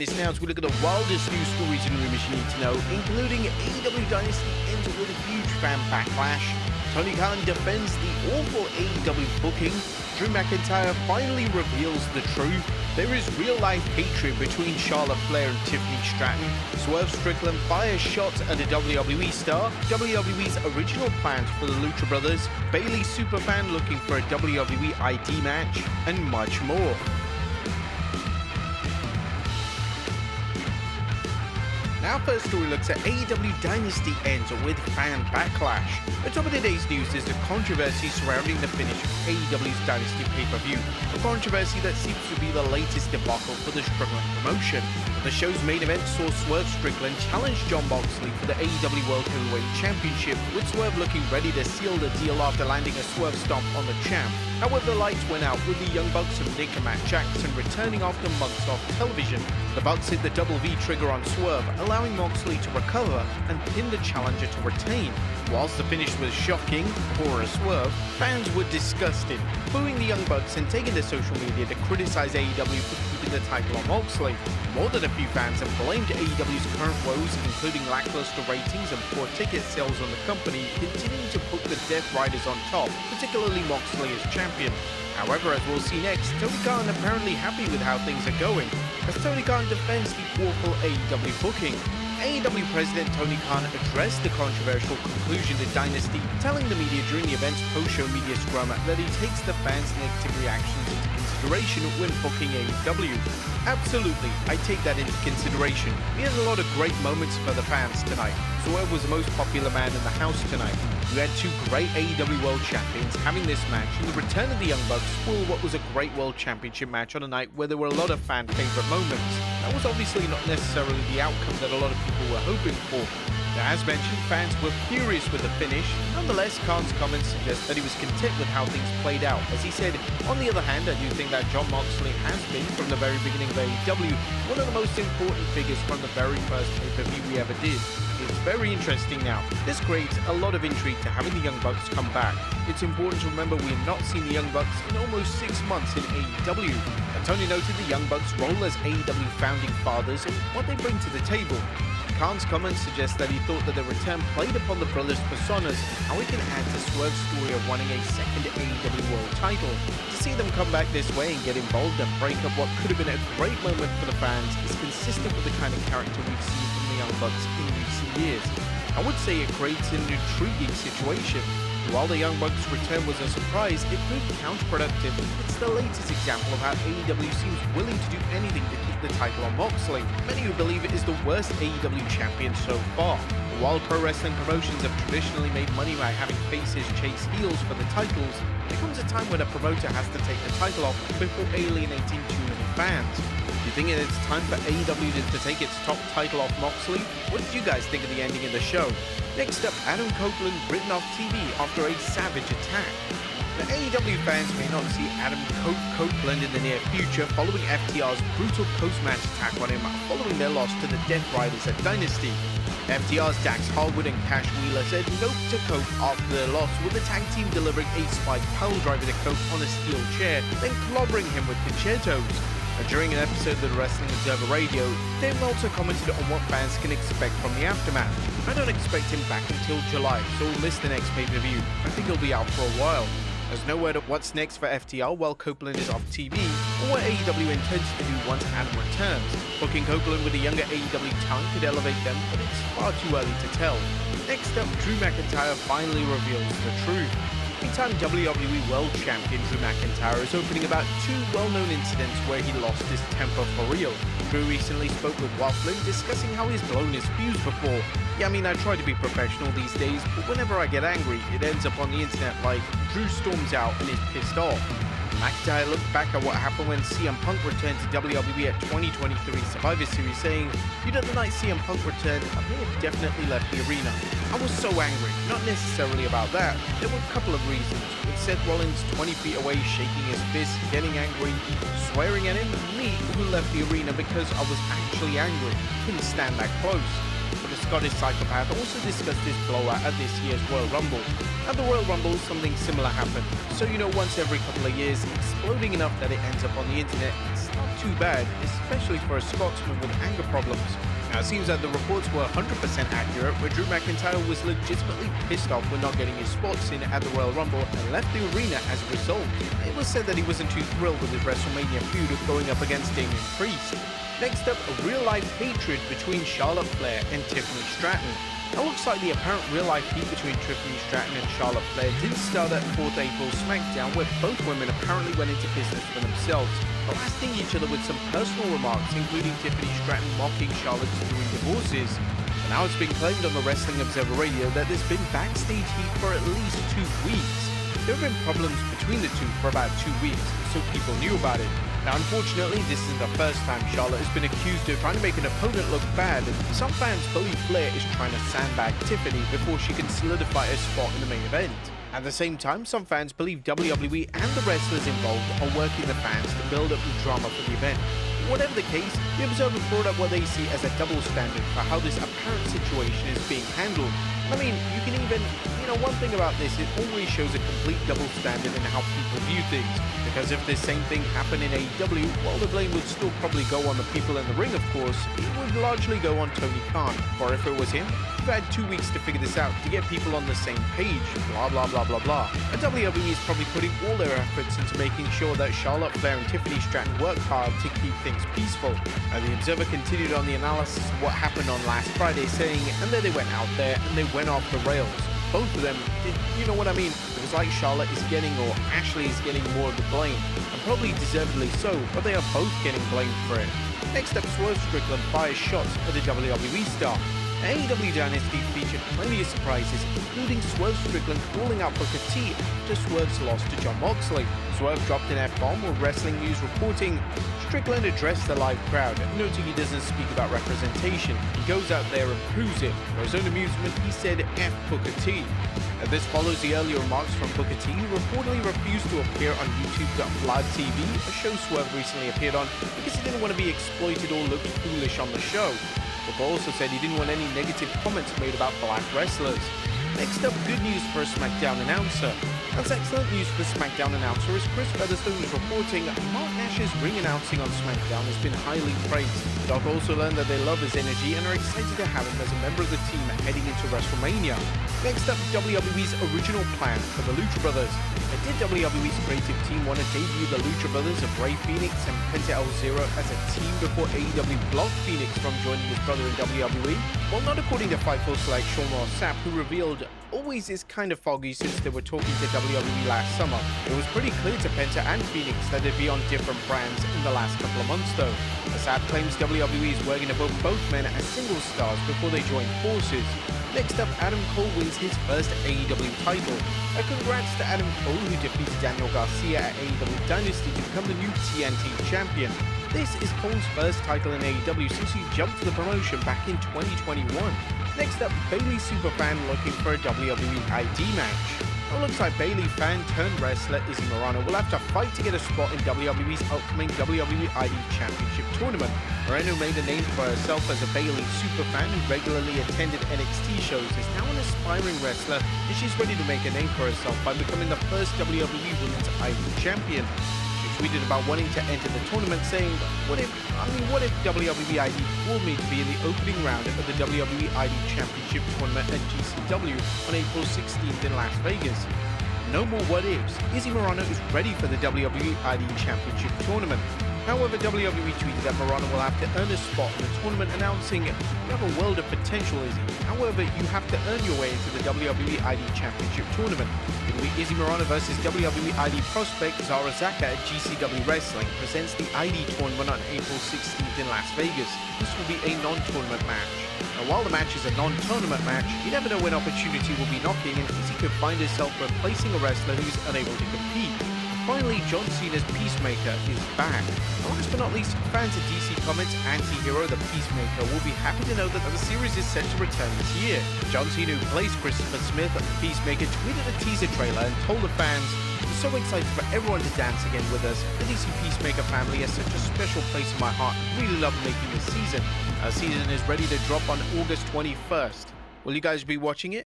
This now as we look at the wildest news stories and rumors you need to know, including AEW Dynasty ends with a huge fan backlash, Tony Khan defends the awful AEW booking, Drew McIntyre finally reveals the truth, there is real-life hatred between Charlotte Flair and Tiffany Stratton, Swerve Strickland fires shots at a WWE star, WWE's original plans for the Lucha Brothers, Bayley superfan looking for a WWE ID match, and much more. Our first story looks at AEW Dynasty ends with fan backlash. The top of today's news is the controversy surrounding the finish of AEW's Dynasty pay-per-view, a controversy that seems to be the latest debacle for the Strickland promotion. The show's main event saw Swerve Strickland challenge Jon Moxley for the AEW World Heavyweight Championship, with Swerve looking ready to seal the deal after landing a Swerve stomp on the champ. However, the lights went out with the Young Bucks of Nick and Matt Jackson returning after months off television. The Bucks hit the double V trigger on Swerve, allowing Moxley to recover and pin the challenger to retain. Whilst the finish was shocking, for a Swerve, fans were disgusted, booing the Young Bucks and taking to social media to criticize AEW for keeping the title on Moxley. More than a few fans have blamed AEW's current woes, including lackluster ratings and poor ticket sales on the company, continuing to put the Death Riders on top, particularly Moxley as champion. However, as we'll see next, Tony Khan apparently happy with how things are going, as Tony Khan defends the awful AEW booking. AEW President Tony Khan addressed the controversial conclusion to Dynasty, telling the media during the event's post-show media scrum that he takes the fans' negative reactions into consideration when booking AEW. Absolutely, I take that into consideration. We had a lot of great moments for the fans tonight. Swerve was the most popular man in the house tonight. We had two great AEW World Champions having this match, and the return of the Young Bucks spoiled what was a great World Championship match on a night where there were a lot of fan favorite moments. That was obviously not necessarily the outcome that a lot of people were hoping for. As mentioned, fans were furious with the finish. Nonetheless, Khan's comments suggest that he was content with how things played out. As he said, on the other hand, I do think that Jon Moxley has been, from the very beginning of AEW, one of the most important figures from the very first pay-per-view we ever did. It's very interesting now. This creates a lot of intrigue to having the Young Bucks come back. It's important to remember we have not seen the Young Bucks in almost 6 months in AEW. And Tony noted the Young Bucks' role as AEW founding fathers and what they bring to the table. Khan's comments suggest that he thought that the return played upon the brothers' personas and how he can add to Swerve's story of wanting a second AEW World title. To see them come back this way and get involved and break up what could have been a great moment for the fans is consistent with the kind of character we've seen from the Young Bucks in recent years. I would say it creates an intriguing situation. While the Young Bucks' return was a surprise, it proved counterproductive. It's the latest example of how AEW seems willing to do anything to keep the title on Moxley. Many who believe it is the worst AEW champion so far. While pro wrestling promotions have traditionally made money by having faces chase heels for the titles, there comes a time when a promoter has to take the title off before alienating too many fans. Do you think it's time for AEW to take its top title off Moxley? What did you guys think of the ending of the show? Next up, Adam Copeland written off TV after a savage attack. The AEW fans may not see Adam Copeland in the near future following FTR's brutal post-match attack on him following their loss to the Death Riders at Dynasty. FTR's Dax Harwood and Cash Wheeler said nope to Cope after their loss, with the tag team delivering a spike pile driver to Cope on a steel chair, then clobbering him with concertos. During an episode of the Wrestling Observer Radio, Dave Meltzer commented on what fans can expect from the aftermath. I don't expect him back until July, so we'll miss the next pay-per-view. I think he'll be out for a while. There's no word of what's next for FTR while Copeland is off TV, or what AEW intends to do once Adam returns. Booking Copeland with a younger AEW talent could elevate them, but it's far too early to tell. Next up, Drew McIntyre finally reveals the truth. Three-time WWE World Champion Drew McIntyre is opening about 2 well-known incidents where he lost his temper for real. Drew recently spoke with Wafflin discussing how he's blown his fuse before. Yeah, I mean, I try to be professional these days, but whenever I get angry, it ends up on the internet like Drew storms out and is pissed off. McIntyre looked back at what happened when CM Punk returned to WWE at 2023 Survivor Series, saying, "You know, the night CM Punk returned, I may have definitely left the arena. I was so angry. Not necessarily about that. There were a couple of reasons. With Seth Rollins 20 feet away, shaking his fist, getting angry, swearing at him, and me, who left the arena because I was actually angry. Couldn't stand that close." But the Scottish psychopath also discussed his blowout at this year's Royal Rumble. At the Royal Rumble, something similar happened. So, you know, once every couple of years, exploding enough that it ends up on the internet, it's not too bad, especially for a Scotsman with anger problems. Now, it seems that the reports were 100% accurate, where Drew McIntyre was legitimately pissed off with not getting his spots in at the Royal Rumble and left the arena as a result. It was said that he wasn't too thrilled with his WrestleMania feud of going up against Damian Priest. Next up, a real-life hatred between Charlotte Flair and Tiffany Stratton. It looks like the apparent real-life heat between Tiffany Stratton and Charlotte Flair didn't start at 4th April SmackDown, where both women apparently went into business for themselves, blasting each other with some personal remarks, including Tiffany Stratton mocking Charlotte's 3 divorces. And now it's been claimed on the Wrestling Observer Radio that there's been backstage heat for at least 2 weeks. There have been problems between the two for about 2 weeks, so people knew about it. Now, unfortunately, this isn't the first time Charlotte has been accused of trying to make an opponent look bad, and some fans believe Flair is trying to sandbag Tiffany before she can solidify a spot in the main event. At the same time, some fans believe WWE and the wrestlers involved are working the fans to build up the drama for the event. Whatever the case, the Observer brought up what they see as a double standard for how this apparent situation is being handled. I mean, you can even, one thing about this, it always shows a complete double standard in how people view things. Because if this same thing happened in AEW, well, the blame would still probably go on the people in the ring, of course. It would largely go on Tony Khan. Or if it was him, you've had 2 weeks to figure this out to get people on the same page. Blah, blah, blah, blah, blah. And WWE is probably putting all their efforts into making sure that Charlotte Flair and Tiffany Stratton work hard to keep things peaceful. And the Observer continued on the analysis of what happened on last Friday, saying, and then they went out there and they went off the rails. Both of them, you know what I mean? It was like Charlotte is getting, or Ashley is getting more of the blame, and probably deservedly so, but they are both getting blamed for it. Next up, Swerve Strickland fires shots at the WWE star. AEW Dynasty featured plenty of surprises, including Swerve Strickland calling out Booker T after Swerve's loss to Jon Moxley. Swerve dropped an F-bomb, with Wrestling News reporting Strickland addressed the live crowd, noting he doesn't speak about representation. He goes out there and proves it. For his own amusement, he said F Booker T. And this follows the earlier remarks from Booker T, who reportedly refused to appear on YouTube.Live TV, a show Swerve recently appeared on, because he didn't want to be exploited or look foolish on the show. Booker also said he didn't want any negative comments made about black wrestlers. Next up, good news for a SmackDown announcer. That's excellent news for the SmackDown announcer, as Chris Featherstone is reporting Mark Nash's ring announcing on SmackDown has been highly praised. Doc also learned that they love his energy and are excited to have him as a member of the team heading into WrestleMania. Next up, WWE's original plan for the Lucha Brothers. Did WWE's creative team want to debut the Lucha Brothers of Rey Fenix and Penta El Zero as a team before AEW blocked Fenix from joining his brother in WWE? Well, not according to Fightful select Sean Ross Sapp, who revealed always is kind of foggy since they were talking to WWE last summer. It was pretty clear to Penta and Fenix that they'd be on different brands in the last couple of months though. Sapp claims WWE is working to book both men as single stars before they join forces. Next up, Adam Cole wins his first AEW title. Congrats to Adam Cole, who defeated Daniel Garcia at AEW Dynasty to become the new TNT champion. This is Cole's first title in AEW since he jumped to the promotion back in 2021. Next up, Bayley superfan looking for a WWE ID match. It looks like Bayley fan turned wrestler Izzy Morano will have to fight to get a spot in WWE's upcoming WWE ID Championship tournament. Morano made a name for herself as a Bayley superfan who regularly attended NXT shows, is now an aspiring wrestler, and she's ready to make a name for herself by becoming the first WWE Women's ID Champion. She tweeted about wanting to enter the tournament, saying, what if WWE ID called me to be in the opening round of the WWE ID Championship tournament at GCW on April 16th in Las Vegas? No more what ifs. Izzy Morano is ready for the WWE ID Championship tournament. However, WWE tweeted that Morano will have to earn a spot in the tournament, announcing, "You have a world of potential, Izzy. However, you have to earn your way into the WWE ID Championship tournament." It'll be Izzy Morano versus WWE ID prospect Zara Zaka at GCW Wrestling presents the ID tournament on April 16th in Las Vegas. This will be a non-tournament match. Now, while the match is a non-tournament match, you never know when opportunity will be knocking, and Izzy could find herself replacing a wrestler who's unable to compete. Finally, John Cena's Peacemaker is back. Last but not least, fans of DC Comics' anti-hero, the Peacemaker, will be happy to know that the series is set to return this year. John Cena, who plays Christopher Smith, the Peacemaker, tweeted a teaser trailer and told the fans, "We're so excited for everyone to dance again with us. The DC Peacemaker family has such a special place in my heart. I really love making this season. Our season is ready to drop on August 21st. Will you guys be watching it?"